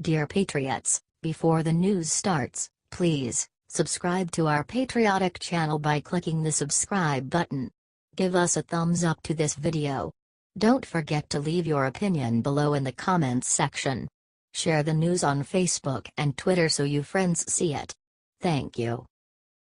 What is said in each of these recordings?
Dear Patriots, before the news starts, please subscribe to our patriotic channel by clicking the subscribe button. Give us a thumbs up to this video. Don't forget to leave your opinion below in the comments section. Share the news on Facebook and Twitter so you friends see it. Thank you.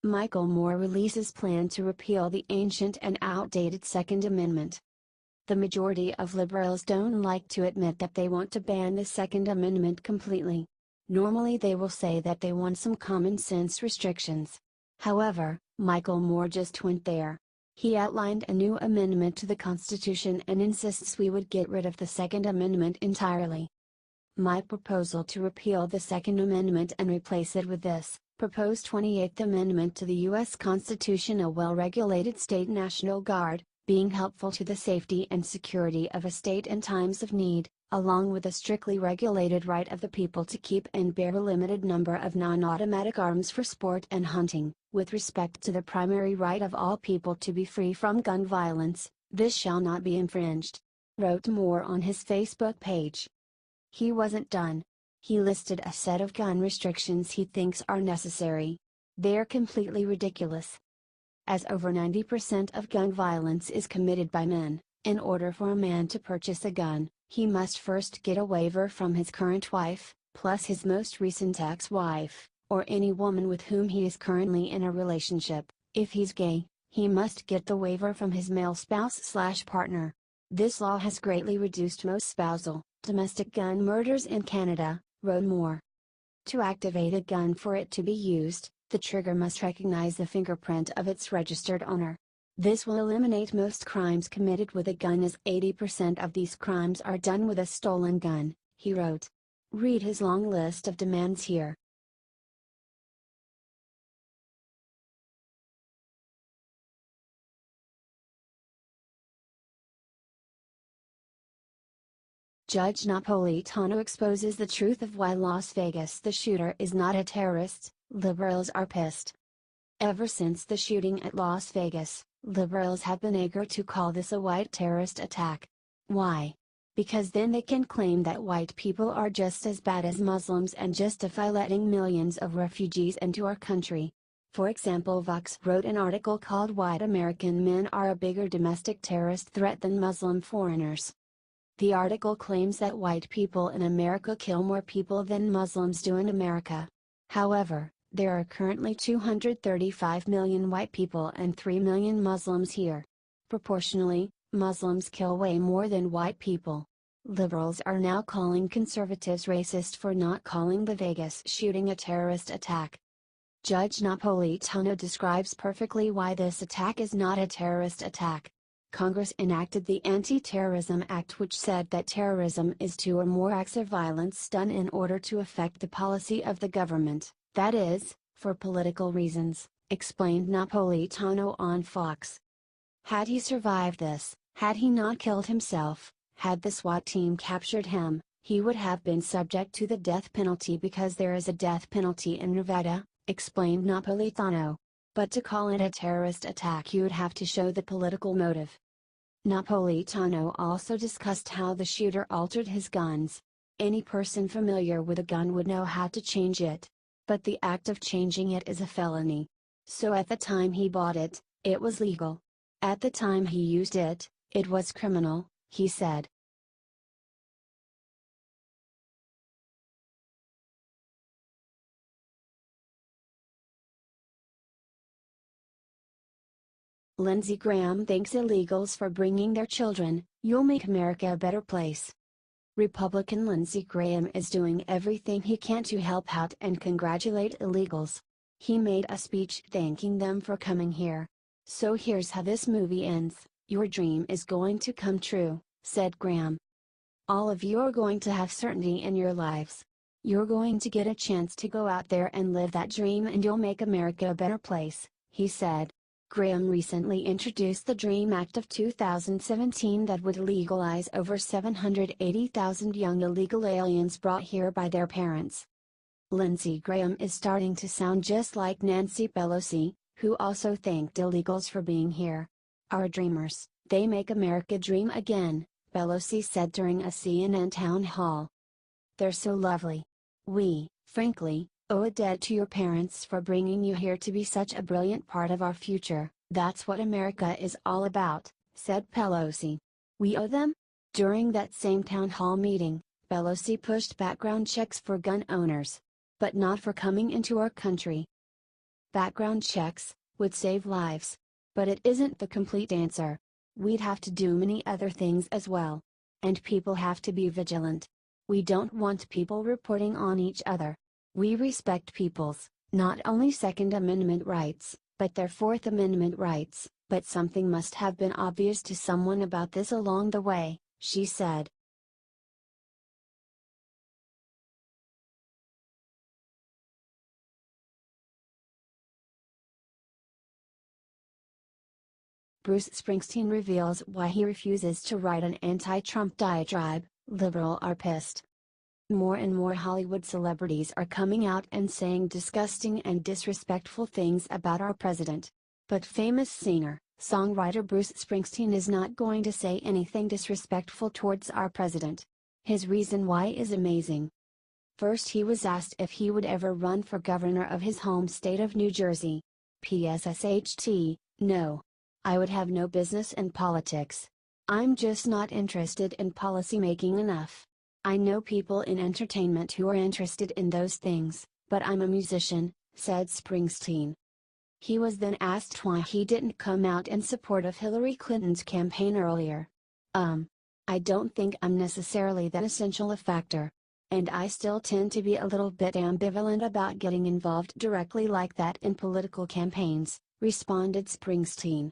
Michael Moore releases plan to repeal the ancient and outdated Second Amendment. The majority of liberals don't like to admit that they want to ban the Second Amendment completely. Normally they will say that they want some common sense restrictions. However, Michael Moore just went there. He outlined a new amendment to the Constitution and insists we would get rid of the Second Amendment entirely. My proposal to repeal the Second Amendment and replace it with this proposed 28th Amendment to the U.S. Constitution, a well-regulated state National Guard, being helpful to the safety and security of a state in times of need, along with a strictly regulated right of the people to keep and bear a limited number of non-automatic arms for sport and hunting, with respect to the primary right of all people to be free from gun violence, this shall not be infringed, wrote Moore on his Facebook page. He wasn't done. He listed a set of gun restrictions he thinks are necessary. They're completely ridiculous. As over 90% of gun violence is committed by men, in order for a man to purchase a gun, he must first get a waiver from his current wife, plus his most recent ex-wife, or any woman with whom he is currently in a relationship. If he's gay, he must get the waiver from his male spouse/partner. This law has greatly reduced most spousal, domestic gun murders in Canada, wrote Moore. To activate a gun for it to be used, the trigger must recognize the fingerprint of its registered owner. This will eliminate most crimes committed with a gun, as 80% of these crimes are done with a stolen gun, he wrote. Read his long list of demands here. Judge Napolitano exposes the truth of why Las Vegas the shooter is not a terrorist. Liberals are pissed. Ever since the shooting at Las Vegas, liberals have been eager to call this a white terrorist attack. Why? Because then they can claim that white people are just as bad as Muslims and justify letting millions of refugees into our country. For example, Vox wrote an article called "White American Men Are a Bigger Domestic Terrorist Threat Than Muslim Foreigners." The article claims that white people in America kill more people than Muslims do in America. However, there are currently 235 million white people and 3 million Muslims here. Proportionally, Muslims kill way more than white people. Liberals are now calling conservatives racist for not calling the Vegas shooting a terrorist attack. Judge Napolitano describes perfectly why this attack is not a terrorist attack. Congress enacted the Anti-Terrorism Act, which said that terrorism is 2 or more acts of violence done in order to affect the policy of the government, that is, for political reasons, explained Napolitano on Fox. Had he survived this, had he not killed himself, had the SWAT team captured him, he would have been subject to the death penalty because there is a death penalty in Nevada, explained Napolitano. But to call it a terrorist attack, you would have to show the political motive. Napolitano also discussed how the shooter altered his guns. Any person familiar with a gun would know how to change it. But the act of changing it is a felony. So at the time he bought it, it was legal. At the time he used it, it was criminal, he said. Lindsey Graham thanks illegals for bringing their children. "You'll make America a better place." Republican Lindsey Graham is doing everything he can to help out and congratulate illegals. He made a speech thanking them for coming here. "So here's how this movie ends: your dream is going to come true," said Graham. "All of you are going to have certainty in your lives. You're going to get a chance to go out there and live that dream, and you'll make America a better place," he said. Graham recently introduced the DREAM Act of 2017 that would legalize over 780,000 young illegal aliens brought here by their parents. Lindsey Graham is starting to sound just like Nancy Pelosi, who also thanked illegals for being here. "Our dreamers, they make America dream again," Pelosi said during a CNN town hall. They're so lovely. We, frankly, owe a debt to your parents for bringing you here to be such a brilliant part of our future. That's what America is all about," said Pelosi. "We owe them?" During that same town hall meeting, Pelosi pushed background checks for gun owners. But not for coming into our country. Background checks would save lives. But it isn't the complete answer. We'd have to do many other things as well. And people have to be vigilant. We don't want people reporting on each other. We respect people's, not only Second Amendment rights, but their Fourth Amendment rights. But something must have been obvious to someone about this along the way, she said. Bruce Springsteen reveals why he refuses to write an anti-Trump diatribe. Liberals are pissed. More and more Hollywood celebrities are coming out and saying disgusting and disrespectful things about our president. But famous singer, songwriter Bruce Springsteen is not going to say anything disrespectful towards our president. His reason why is amazing. First, he was asked if he would ever run for governor of his home state of New Jersey. PSSHT, no. I would have no business in politics. I'm just not interested in policymaking enough. I know people in entertainment who are interested in those things, but I'm a musician, said Springsteen. He was then asked why he didn't come out in support of Hillary Clinton's campaign earlier. I don't think I'm necessarily that essential a factor. And I still tend to be a little bit ambivalent about getting involved directly like that in political campaigns, responded Springsteen.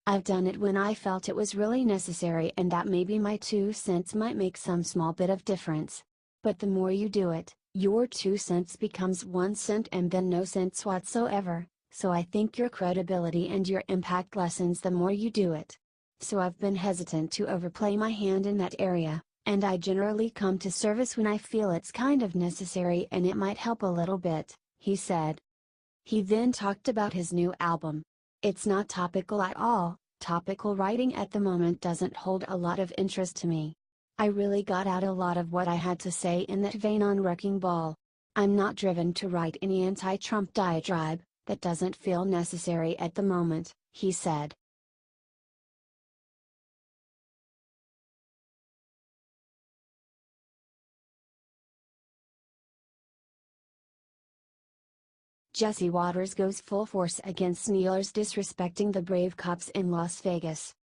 I've done it when I felt it was really necessary and that maybe my 2 cents might make some small bit of difference. But the more you do it, your 2 cents becomes 1 cent and then no cents whatsoever, so I think your credibility and your impact lessens the more you do it. So I've been hesitant to overplay my hand in that area, and I generally come to service when I feel it's kind of necessary and it might help a little bit, he said. He then talked about his new album. It's not topical at all. Topical writing at the moment doesn't hold a lot of interest to me. I really got out a lot of what I had to say in that vein on Wrecking Ball. I'm not driven to write any anti-Trump diatribe, that doesn't feel necessary at the moment, he said. Jesse Waters goes full force against kneelers disrespecting the brave cops in Las Vegas.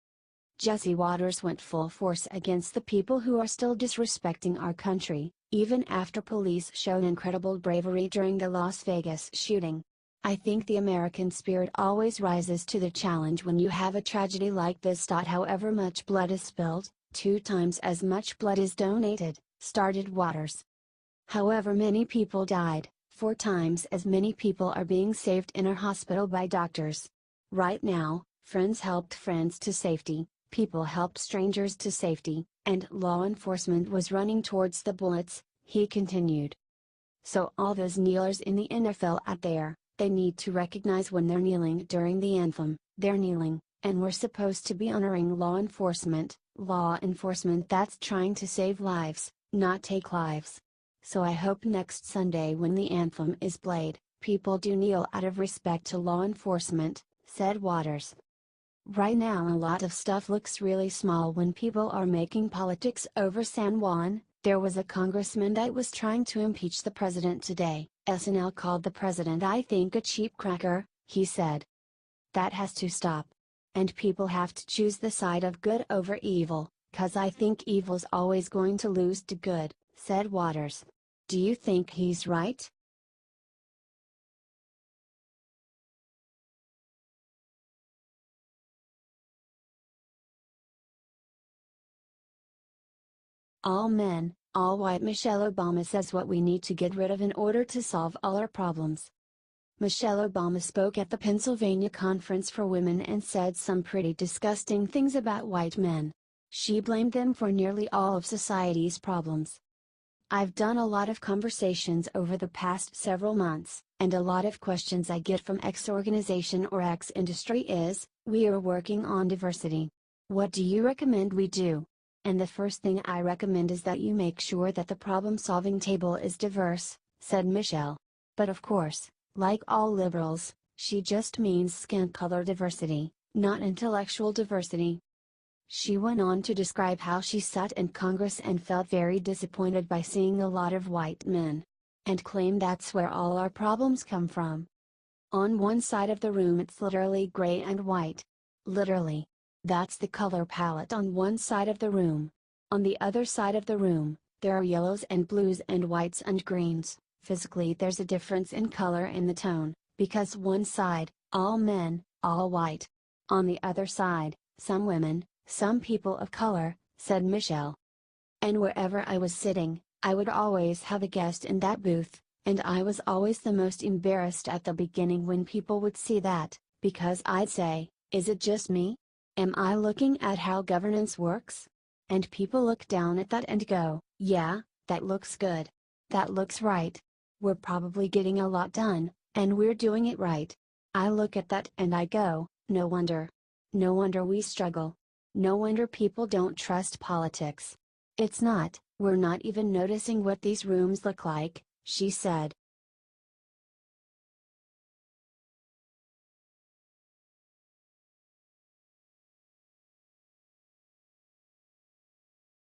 Jesse Waters went full force against the people who are still disrespecting our country, even after police showed incredible bravery during the Las Vegas shooting. I think the American spirit always rises to the challenge when you have a tragedy like this. However much blood is spilled, 2 times as much blood is donated, started Waters. However many people died, 4 times as many people are being saved in our hospital by doctors. Right now, friends helped friends to safety, people helped strangers to safety, and law enforcement was running towards the bullets, he continued. So all those kneelers in the NFL out there, they need to recognize when they're kneeling during the anthem, they're kneeling, and we're supposed to be honoring law enforcement that's trying to save lives, not take lives. So I hope next Sunday when the anthem is played, people do kneel out of respect to law enforcement, said Waters. Right now a lot of stuff looks really small when people are making politics over San Juan. There was a congressman that was trying to impeach the president today. SNL called the president I think a cheap cracker, he said. That has to stop. And people have to choose the side of good over evil, 'cause I think evil's always going to lose to good, said Waters. Do you think he's right? All men, all white. Michelle Obama says what we need to get rid of in order to solve all our problems. Michelle Obama spoke at the Pennsylvania Conference for Women and said some pretty disgusting things about white men. She blamed them for nearly all of society's problems. I've done a lot of conversations over the past several months, and a lot of questions I get from X organization or X industry is, we are working on diversity. What do you recommend we do? And the first thing I recommend is that you make sure that the problem-solving table is diverse, said Michelle. But of course, like all liberals, she just means skin color diversity, not intellectual diversity. She went on to describe how she sat in Congress and felt very disappointed by seeing a lot of white men. And claimed that's where all our problems come from. On one side of the room it's literally gray and white. Literally. That's the color palette on one side of the room. On the other side of the room, there are yellows and blues and whites and greens. Physically there's a difference in color in the tone, because one side, all men, all white. On the other side, some women, some people of color, said Michelle. And wherever I was sitting, I would always have a guest in that booth, and I was always the most embarrassed at the beginning when people would see that, because I'd say, is it just me? Am I looking at how governance works? And people look down at that and go, yeah, that looks good. That looks right. We're probably getting a lot done, and we're doing it right. I look at that and I go, no wonder. No wonder we struggle. No wonder people don't trust politics. It's not, we're not even noticing what these rooms look like, she said.